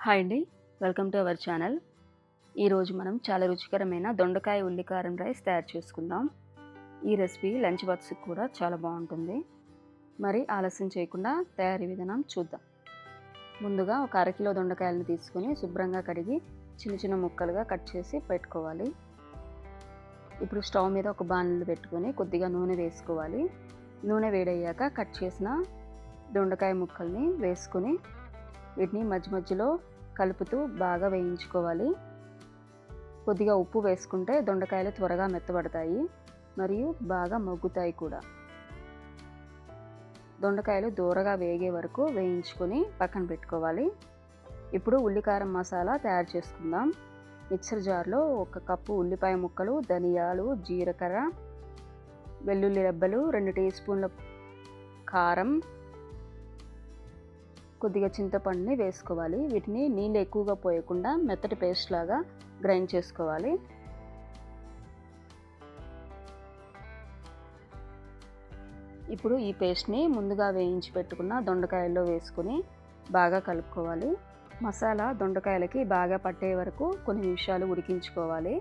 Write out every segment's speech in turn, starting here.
Hi అండి. Welcome to our channel. ఈరోజు మనం చాలా రుచికరమైన దొండకాయ ఉల్లి కారం రైస్ తయారు చేసుకుందాం. ఈ రెసిపీ లంచ్ బాక్స్‌కి కూడా చాలా బాగుంటుంది. మరి ఆలస్యం చేయకుండా తయారీ విధానం చూద్దాం. ముందుగా ఒక అరకిలో దొండకాయలను తీసుకొని శుభ్రంగా కడిగి చిన్న చిన్న ముక్కలుగా కట్ చేసి పెట్టుకోవాలి. ఇప్పుడు స్టవ్ మీద ఒక బాణలి పెట్టుకొని కొద్దిగా నూనె వేసుకోవాలి. నూనె వేడయ్యాక కట్ చేసిన దొండకాయ ముక్కల్ని వేసుకొని వీటిని మధ్య మధ్యలో కలుపుతూ బాగా వేయించుకోవాలి. కొద్దిగా ఉప్పు వేసుకుంటే దొండకాయలు త్వరగా మెత్తబడతాయి మరియు బాగా మగ్గుతాయి కూడా. దొండకాయలు దూరగా వేగే వరకు వేయించుకొని పక్కన పెట్టుకోవాలి. ఇప్పుడు ఉల్లికారం మసాలా తయారు చేసుకుందాం. మిక్సర్ జార్లో 1 కప్పు ఉల్లిపాయ ముక్కలు, ధనియాలు, జీలకర్ర, వెల్లుల్లి రెబ్బలు, 2 టీ స్పూన్ల కారం, కొద్దిగా చింతపండుని వేసుకోవాలి. వీటిని నీళ్ళు ఎక్కువగా పోయకుండా మెత్తటి పేస్ట్ లాగా గ్రైండ్ చేసుకోవాలి. ఇప్పుడు ఈ పేస్ట్ని ముందుగా వేయించి పెట్టుకున్న దొండకాయల్లో వేసుకొని బాగా కలుపుకోవాలి. మసాలా దొండకాయలకి బాగా పట్టే వరకు కొన్ని నిమిషాలు ఉడికించుకోవాలి.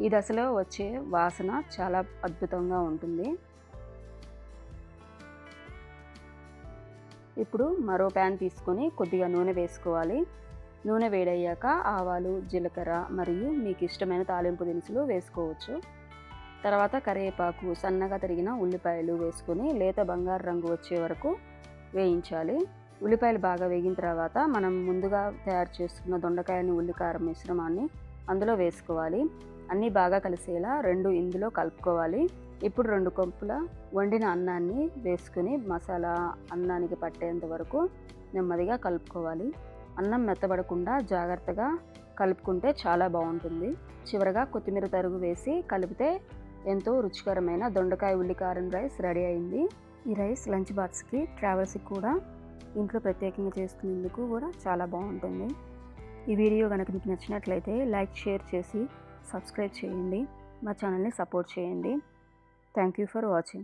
ఈ దశలో వచ్చే వాసన చాలా అద్భుతంగా ఉంటుంది. ఇప్పుడు మరో ప్యాన్ తీసుకొని కొద్దిగా నూనె వేసుకోవాలి. నూనె వేడయ్యాక ఆవాలు, జీలకర్ర మరియు మీకు ఇష్టమైన తాలింపు దినుసులు వేసుకోవచ్చు. తర్వాత కరివేపాకు, సన్నగా తరిగిన ఉల్లిపాయలు వేసుకొని లేత బంగారు రంగు వచ్చే వరకు వేయించాలి. ఉల్లిపాయలు బాగా వేగిన తర్వాత మనం ముందుగా తయారు చేసుకున్న దొండకాయని ఉల్లికారం మిశ్రమాన్ని అందులో వేసుకోవాలి. అన్నీ బాగా కలిసేలా ఇందులో కలుపుకోవాలి. ఇప్పుడు 2 కప్పుల వండిన అన్నాన్ని వేసుకుని మసాలా అన్నానికి పట్టేంత వరకు నెమ్మదిగా కలుపుకోవాలి. అన్నం మెత్తబడకుండా జాగ్రత్తగా కలుపుకుంటే చాలా బాగుంటుంది. చివరగా కొత్తిమీర తరుగు వేసి కలిపితే ఎంతో రుచికరమైన దొండకాయ ఉల్లి కారం రైస్ రెడీ అయింది. ఈ రైస్ లంచ్ బాక్స్కి, ట్రావెల్స్కి కూడా ఇంట్లో ప్రత్యేకంగా చేసుకునేందుకు కూడా చాలా బాగుంటుంది. ఈ వీడియో కనుక మీకు నచ్చినట్లయితే లైక్, షేర్ చేసి సబ్స్క్రైబ్ చేయండి. మా ఛానల్ని సపోర్ట్ చేయండి. Thank you for watching.